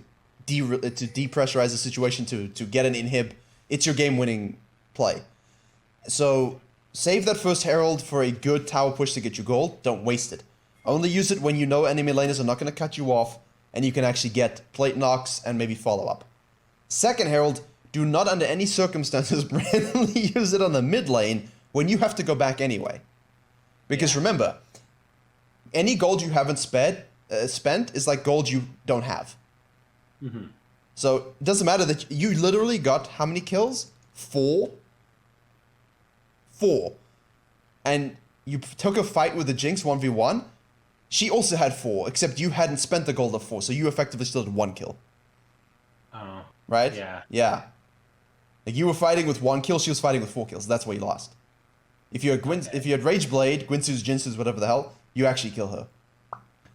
depressurize the situation to get an inhib. It's your game-winning play. So save that first Herald for a good tower push to get you gold. Don't waste it. Only use it when you know enemy laners are not going to cut you off and you can actually get plate knocks and maybe follow up. Second Herald, do not under any circumstances randomly use it on the mid lane when you have to go back anyway. Because remember, any gold you haven't spent is like gold you don't have. Mm-hmm. So it doesn't matter that you literally got how many kills? 4? 4. And you took a fight with the Jinx 1v1. She also had 4, except you hadn't spent the gold of 4, so you effectively still had 1 kill. Oh. Right? Yeah. Yeah. Like you were fighting with 1 kill, she was fighting with 4 kills. That's why you lost. If you had if you had Rage Blade, Gwynsu's, Jinsu's, whatever the hell, you actually kill her.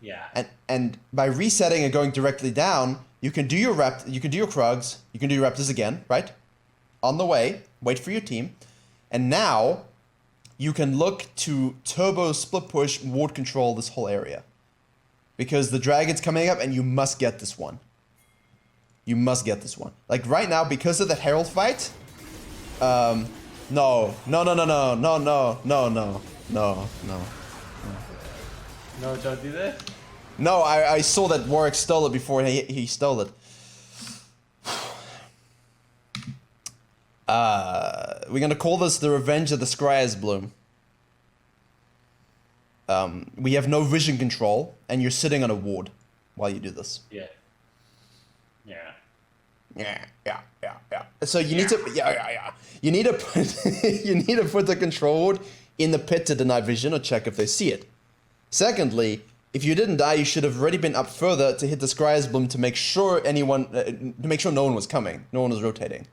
Yeah. And by resetting and going directly down, you can do your you can do your Krugs, you can do your Raptors again, right? On the way, wait for your team, and now you can look to turbo split push ward control this whole area. Because the dragon's coming up and you must get this one. You must get this one. Like right now, because of the Herald fight, no, don't do this? No, I saw that Warwick stole it before he stole it. We're gonna call this the Revenge of the Scryer's Bloom. We have no vision control, and you're sitting on a ward while you do this. Yeah. So you need to, You need to put, you need to put the control ward in the pit to deny vision or check if they see it. Secondly, if you didn't die, you should have already been up further to hit the Scryer's Bloom to make sure no one was coming, no one was rotating.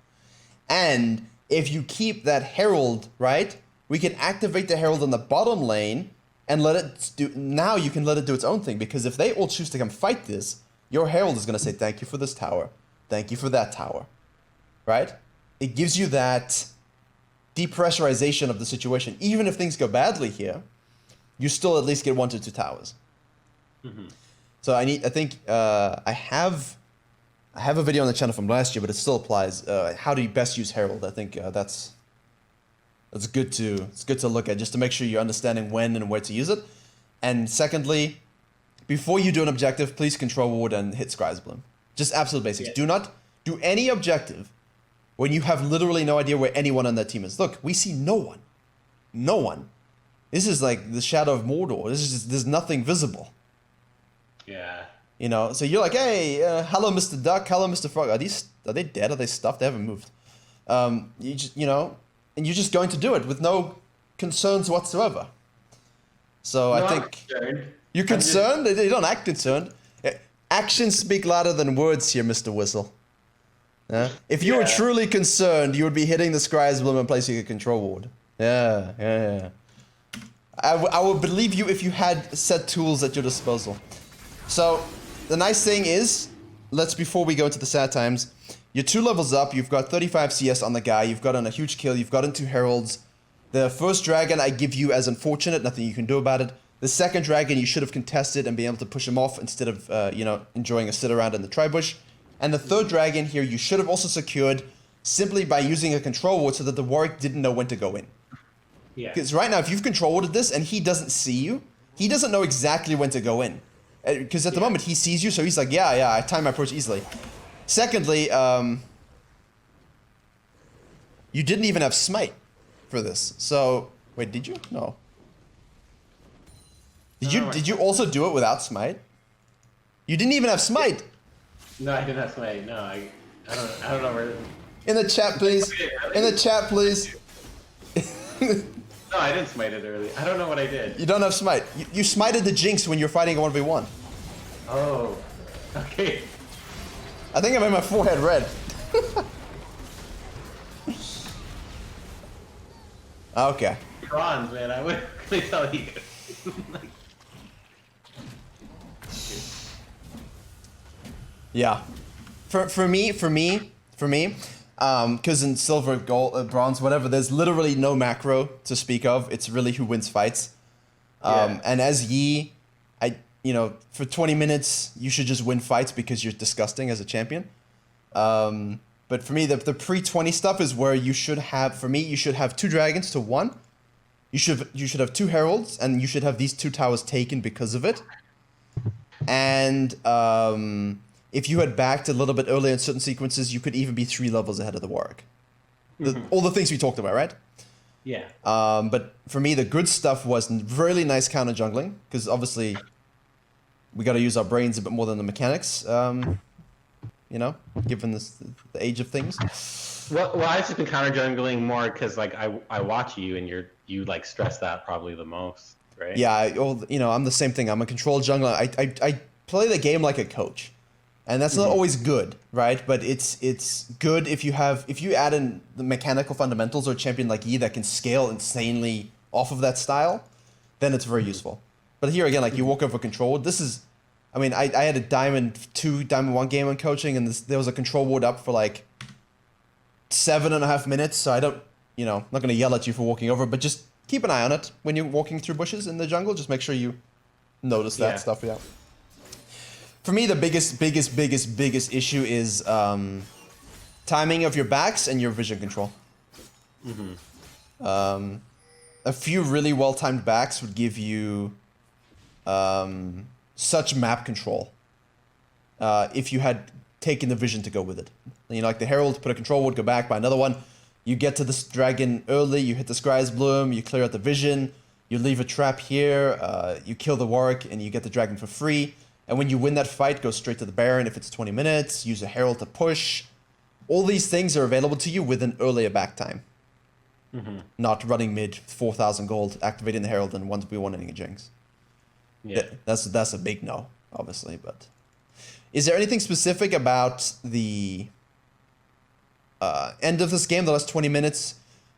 And if you keep that Herald, right, we can activate the Herald in the bottom lane and let it do, now you can let it do its own thing, because if they all choose to come fight this, your Herald is going to say, thank you for this tower, thank you for that tower, right? It gives you that depressurization of the situation. Even if things go badly here, you still at least get 1 to 2 towers. Mm-hmm. So I have a video on the channel from last year, but it still applies. How do you best use Herald? I think that's good to look at, just to make sure you're understanding when and where to use it. And secondly, before you do an objective, please control ward and hit Scryer's Bloom. Just absolute basics. Yeah. Do not do any objective when you have literally no idea where anyone on that team is. Look, we see no one. No one. This is like the Shadow of Mordor. There's nothing visible. Yeah. You know, so you're like, hey, hello, Mr. Duck, hello, Mr. Frog. Are they dead? Are they stuffed? They haven't moved. And you're just going to do it with no concerns whatsoever. So I think concerned. You're concerned. They don't act concerned. Actions speak louder than words here, Mr. Whistle. If you were truly concerned, you would be hitting the Scryer's Bloom and placing a control ward. Yeah. I would believe you if you had set tools at your disposal. So, the nice thing is, before we go into the sad times, you're 2 levels up, you've got 35 CS on the guy, you've gotten a huge kill, you've gotten 2 Heralds. The first dragon I give you as unfortunate, nothing you can do about it. The second dragon you should have contested and been able to push him off instead of, enjoying a sit around in the tri-bush. And the third dragon here you should have also secured simply by using a control ward so that the Warwick didn't know when to go in. Yeah. Because right now, if you've control warded this and he doesn't see you, he doesn't know exactly when to go in. Because at the moment he sees you, so he's like, yeah, I time my approach easily. Secondly, you didn't even have smite for this. So, wait, did you? No. Did you also do it without smite? You didn't even have smite. No, I didn't have smite. No, I don't know where. In the chat, please. In the chat, please. No, I didn't smite it early. I don't know what I did. You don't have smite. You smited the Jinx when you're fighting a 1v1. Oh, okay. I think I made my forehead red. Okay. Bronze, man. I would really tell you. Yeah. For me, because in silver, gold, bronze, whatever, there's literally no macro to speak of. It's really who wins fights. And as Yi, for 20 minutes, you should just win fights because you're disgusting as a champion. But for me, the pre-20 stuff is where you should have 2 dragons to 1. You should have 2 heralds, and you should have these 2 towers taken because of it. And if you had backed a little bit earlier in certain sequences, you could even be 3 levels ahead of the Warwick. All the things we talked about, right? Yeah. But for me, the good stuff was really nice counter jungling, because obviously we got to use our brains a bit more than the mechanics. Given the age of things. Well, I've just been counter jungling more because like I watch you and you like stress that probably the most, right? Yeah, I'm the same thing. I'm a control jungler. I play the game like a coach, and that's not always good, right? But it's good if you add in the mechanical fundamentals or a champion like Yi that can scale insanely off of that style, then it's very useful. But here again, like you walk over control. I had a Diamond 2, Diamond 1 game on coaching, and there was a control ward up for like 7.5 minutes. So I don't, I'm not going to yell at you for walking over, but just keep an eye on it when you're walking through bushes in the jungle. Just make sure you notice that stuff. Yeah. For me, the biggest issue is timing of your backs and your vision control. A few really well-timed backs would give you such map control if you had taken the vision to go with it. Like the Herald, put a control ward, go back, buy another one. You get to this dragon early, you hit the Scry's Bloom, you clear out the vision, you leave a trap here, you kill the Warwick, and you get the dragon for free. And when you win that fight, go straight to the Baron if it's 20 minutes, use a Herald to push. All these things are available to you with an earlier back time. Not running mid 4,000 gold, activating the Herald, and 1v1 ending a Jinx. Yeah. That's a big no, obviously. But is there anything specific about the end of this game, the last 20 minutes?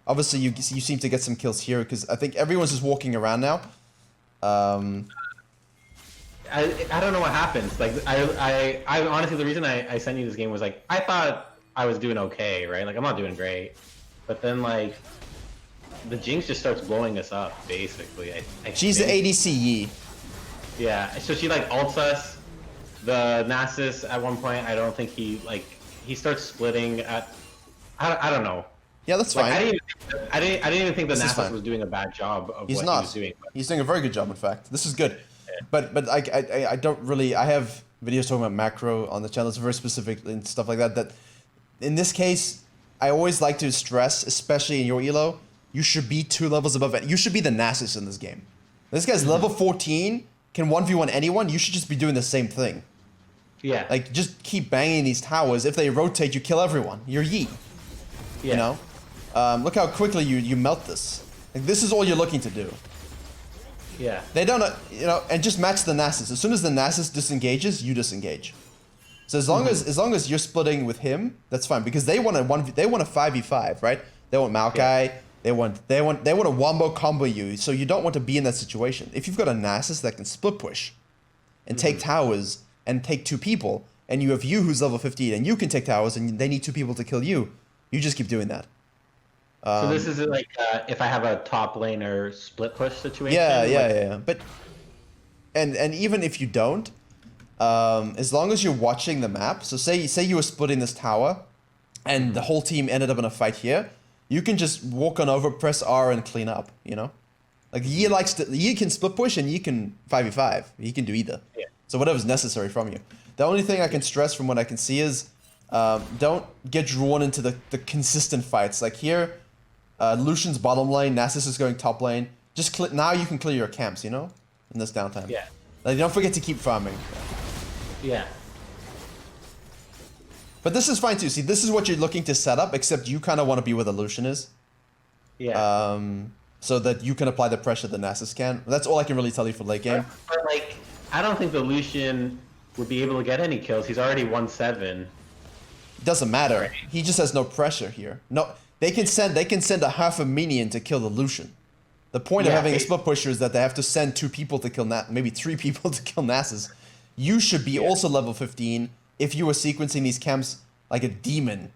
Obviously, you seem to get some kills here because I think everyone's just walking around now. I don't know what happens. Like I honestly, the reason I sent you this game was like I thought I was doing okay, right? Like I'm not doing great, but then like the Jinx just starts blowing us up basically. She's the ADC Yi. Yeah, so she like ults us. The Nasus at one point, I don't think he starts splitting at. I don't know. Yeah, that's fine. I didn't even think the Nasus was doing a bad job of what he was doing. He's doing a very good job, in fact. This is good. Yeah. But I don't really. I have videos talking about macro on the channel. It's very specific and stuff like that. That in this case, I always like to stress, especially in your elo, you should be 2 levels above it. You should be the Nasus in this game. This guy's level 14, can 1v1 anyone. You should just be doing the same thing. Yeah. Like just keep banging these towers. If they rotate, you kill everyone. You're Yi. Yeah. Look how quickly you melt this. Like this is all you're looking to do. Yeah. They don't, and just match the Nasus. As soon as the Nasus disengages, you disengage. So as long as you're splitting with him, that's fine because they want a 5v5, right? They want Maokai. Yeah. They want a wombo combo you. So you don't want to be in that situation. If you've got a Nasus that can split push, and take towers and take 2 people, and you have you who's level 15 and you can take towers and they need 2 people to kill you, you just keep doing that. So this is like if I have a top laner split push situation. Yeah. But and even if you don't, as long as you're watching the map. So say you were splitting this tower, and the whole team ended up in a fight here. You can just walk on over, press R, and clean up. Like Yi can split push and Yi can 5v5. He can do either. Yeah. So whatever's necessary from you. The only thing I can stress from what I can see is don't get drawn into the consistent fights. Like here. Lucian's bottom lane, Nasus is going top lane. Just now you can clear your camps, in this downtime. Yeah. Like don't forget to keep farming. Yeah. But this is fine too. See, this is what you're looking to set up, except you kind of want to be where the Lucian is. Yeah. So that you can apply the pressure the Nasus can. That's all I can really tell you for late game. But like, I don't think the Lucian would be able to get any kills. He's already 1-7. Doesn't matter. Right. He just has no pressure here. No. They can send a half a minion to kill the Lucian. The point of having a split pusher is that they have to send 2 people to kill maybe 3 people to kill Nasus. You should be also level 15 if you were sequencing these camps like a demon.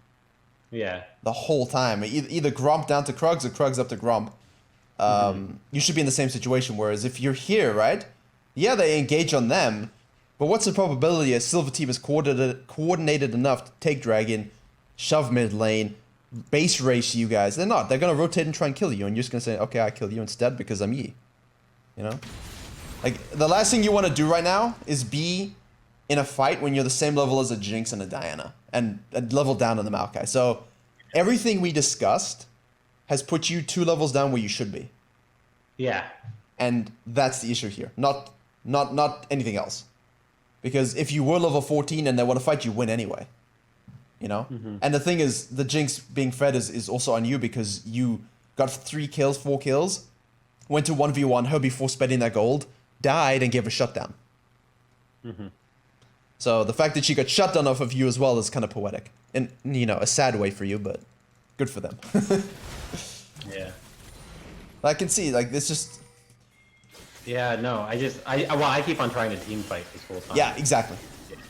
Yeah. The whole time. Either Gromp down to Krugs or Krugs up to Gromp. You should be in the same situation, whereas if you're here, right? Yeah, they engage on them, but what's the probability a silver team is coordinated enough to take dragon, shove mid lane, base race you guys? They're not. They're gonna rotate and try and kill you, and you're just gonna say, okay, I kill you instead because I'm Yi. You know? Like, the last thing you want to do right now is be in a fight when you're the same level as a Jinx and a Diana, and a level down in the Maokai. So, everything we discussed has put you 2 levels down where you should be. Yeah. And that's the issue here. Not anything else. Because if you were level 14 and they want to fight, you win anyway. You know? And the thing is, the Jinx being fed is also on you because you got 3 kills, 4 kills, went to 1v1 her before spending that gold, died, and gave a shutdown. So the fact that she got shut down off of you as well is kind of poetic. In, you know, a sad way for you, but good for them. Yeah. I can see, like, this just... Yeah, no, I keep on trying to team fight this whole time. Yeah, exactly.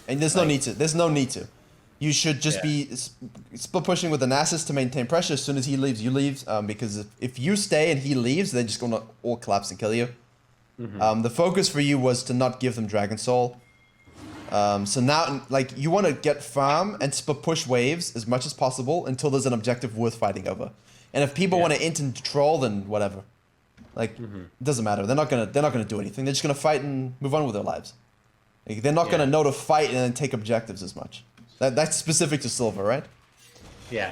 And there's no need to. There's no need to. You should just be split pushing with the Nasus to maintain pressure. As soon as he leaves, you leave. Because if you stay and he leaves, they're just gonna all collapse and kill you. The focus for you was to not give them Dragon Soul. So now, like, you want to get farm and split push waves as much as possible until there's an objective worth fighting over. And if people want to int and troll, then whatever. Like, it doesn't matter. They're not gonna do anything. They're just gonna fight and move on with their lives. Like, they're not gonna know to fight and then take objectives as much. That's specific to Silver, right? Yeah.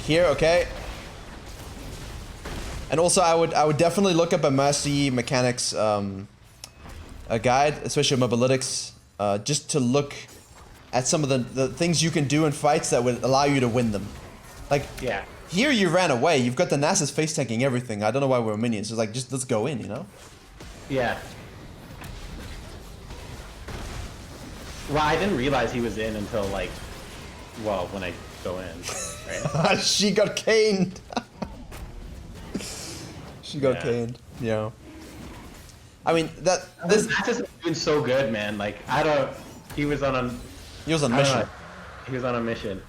Here, okay. And also, I would definitely look up a Mercy Mechanics a guide, especially MOBAlytics, just to look at some of the things you can do in fights that would allow you to win them. Like, here you ran away. You've got the Nasus face tanking everything. I don't know why we're minions. It's like, just let's go in, you know? Yeah. Well, I didn't realize he was in until, like, well, when I go in, right? She got caned. She got caned. Yeah. I mean, this Nasus is doing so good, man. Like, he was on a mission. He was on a mission.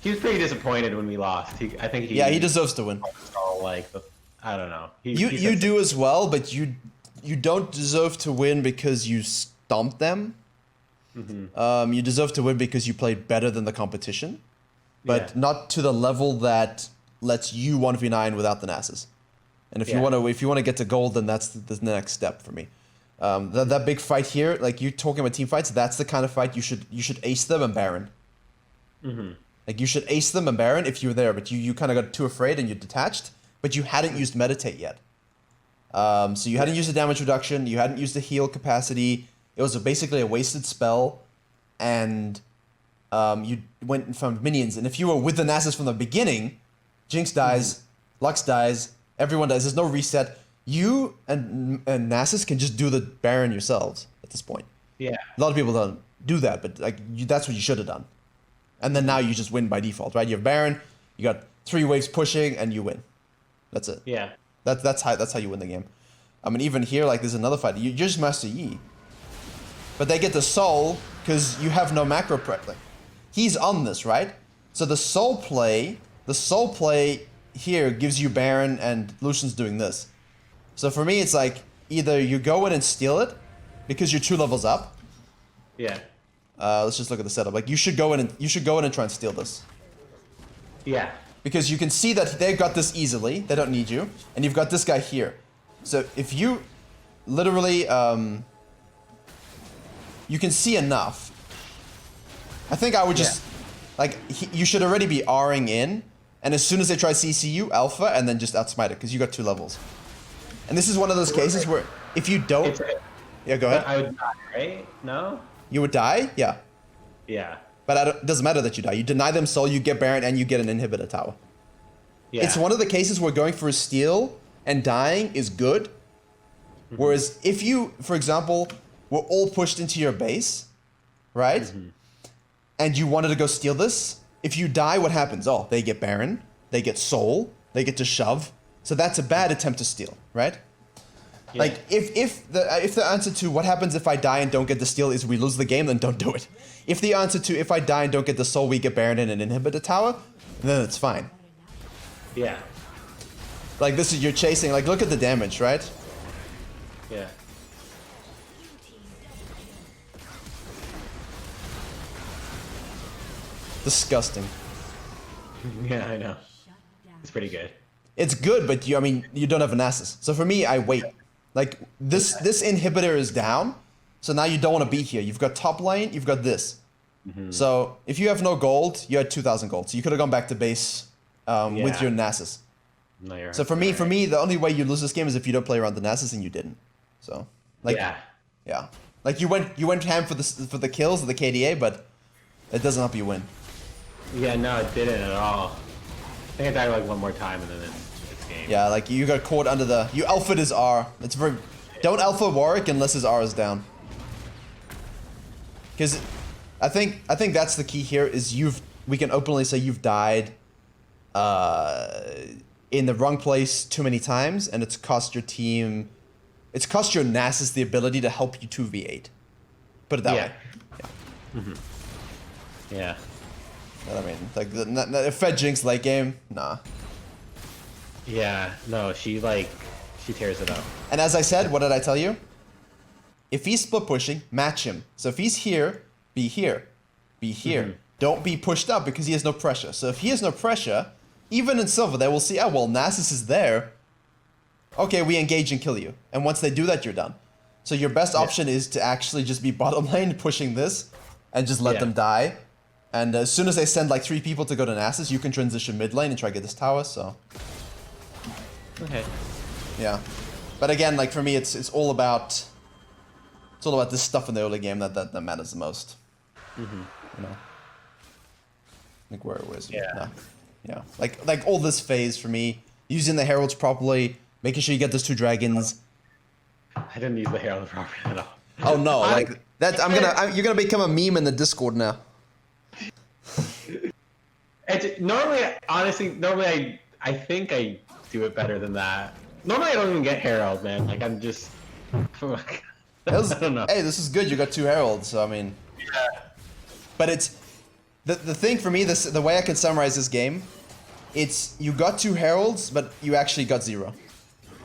He was pretty disappointed when we lost. I think he... Yeah, he deserves to win. Like, I don't know. You do as well, but you don't deserve to win because you stomped them. You deserve to win because you played better than the competition, but not to the level that lets you 1v9 without the Nasus. And if you want to get to gold, then that's the next step for me. That big fight here, like you talking about team fights, that's the kind of fight you should ace them and Baron. Like, you should ace them and Baron if you were there, but you kind of got too afraid and you detached, but you hadn't used Meditate yet. So you hadn't used the damage reduction, you hadn't used the heal capacity. It was basically a wasted spell, and you went and found minions. And if you were with the Nasus from the beginning, Jinx dies, Lux dies, everyone dies, there's no reset. You and Nasus can just do the Baron yourselves at this point. Yeah. A lot of people don't do that, but like that's what you should have done. And then now you just win by default, right? You have Baron, you got 3 waves pushing, and you win. That's it. Yeah. That's how you win the game. I mean, even here, like, there's another fight. You just Master Yi. But they get the soul because you have no macro prep. Like, he's on this, right? So the soul play here gives you Baron, and Lucian's doing this. So for me, it's like either you go in and steal it because you're 2 levels up. Yeah. Let's just look at the setup. Like, you should go in and try and steal this. Yeah. Because you can see that they've got this easily. They don't need you, and you've got this guy here. So if you literally you can see enough. I think I would just you should already be R'ing in, and as soon as they try CCU, alpha, and then just outsmite it because you got 2 levels. And this is one of those cases where if you don't, yeah, go ahead. I would die, right? No. You would die, yeah. Yeah. But it doesn't matter that you die. You deny them soul, you get Baron, and you get an inhibitor tower. Yeah. It's one of the cases where going for a steal and dying is good. Whereas if you, for example, were all pushed into your base, right? And you wanted to go steal this, if you die, what happens? Oh, they get Baron, they get soul, they get to shove. So that's a bad attempt to steal, right? Yeah. Like, if the answer to what happens if I die and don't get the steal is we lose the game, then don't do it. If the answer to if I die and don't get the soul, we get Baron and an inhibitor tower, then it's fine. Yeah. Like, this is, you're chasing, like, look at the damage, right? Yeah. Disgusting. Yeah, I know. It's pretty good. It's good, but I mean, you don't have a Nasus. So for me, I wait. Like, this inhibitor is down, so now you don't want to be here. You've got top lane, you've got this. So if you have no gold, you had 2,000 gold. So you could have gone back to base with your Nasus. No, you're So for me, the only way you lose this game is if you don't play around the Nasus, and you didn't. So, like, yeah. Like, you went ham for the kills, the KDA, but it doesn't help you win. Yeah, no, it didn't at all. I think I died like one more time and then it's game. Yeah, like you got caught under the. You alpha'd his R. It's very. Don't alpha Warwick unless his R is down. Because I think that's the key here. Is we can openly say you've died in the wrong place too many times, and it's cost your team. It's cost your Nasus the ability to help you 2v8. Put it that way. Yeah. Yeah. I mean, like the Fed Jinx late game, nah. Yeah, no, she tears it up. And as I said, what did I tell you? If he's split pushing, match him. So if he's here, be here. Be here. Don't be pushed up because he has no pressure. So if he has no pressure, even in silver, they will see, oh, well, Nasus is there. Okay, we engage and kill you. And once they do that, you're done. So your best option is to actually just be bottom lane pushing this and just let them die. And as soon as they send like 3 people to go to Nasus, you can transition mid lane and try to get this tower, so. Okay. Yeah. But again, like for me, it's all about this stuff in the early game that matters the most. You know? Like where's it? Yeah. Yeah. Like all this phase for me, using the heralds properly, making sure you get those 2 dragons. I didn't use the Herald properly at all. Oh no, like that you're gonna become a meme in the Discord now. Normally, I think I do it better than that. Normally, I don't even get Herald, man. Like, I'm just... I don't know. Hey, this is good. You got 2 heralds, so I mean... Yeah. But it's... The thing for me, the way I can summarize this game, it's you got 2 heralds, but you actually got 0.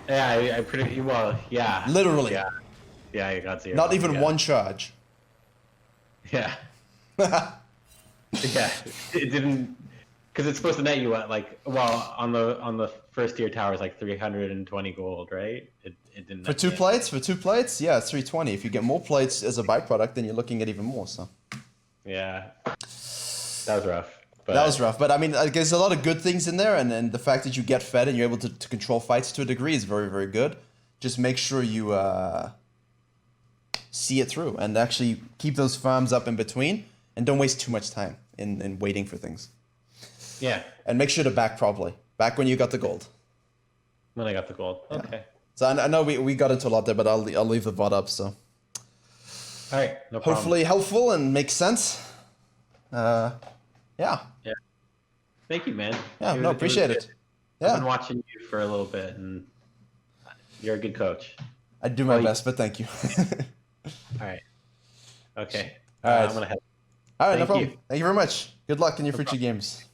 Yeah, I pretty... Well, yeah. Literally. Yeah. Yeah, I got 0. Not even 1 charge. Yeah. Yeah. It didn't... Because it's supposed to net you at like, well, on the first tier tower is like 320 gold, right? It didn't. For 2 plates, yeah, it's 320. If you get more plates as a byproduct, then you're looking at even more. So. Yeah, that was rough. But... That was rough, but I mean, like, there's a lot of good things in there, and the fact that you get fed and you're able to control fights to a degree is very, very good. Just make sure you see it through and actually keep those farms up in between, and don't waste too much time in waiting for things. Yeah. And make sure to back properly. Back when you got the gold. When I got the gold. Okay. Yeah. So I know we got into a lot there, but I'll leave the VOD up, so. Alright, no problem. Hopefully helpful and makes sense. Yeah. Yeah. Thank you, man. Yeah, no, appreciate it. Yeah. I've been watching you for a little bit, and you're a good coach. I do my best, but thank you. Alright. Okay. All right. I'm gonna head. All right, no Thank problem. you. Thank you very much. Good luck in your future games.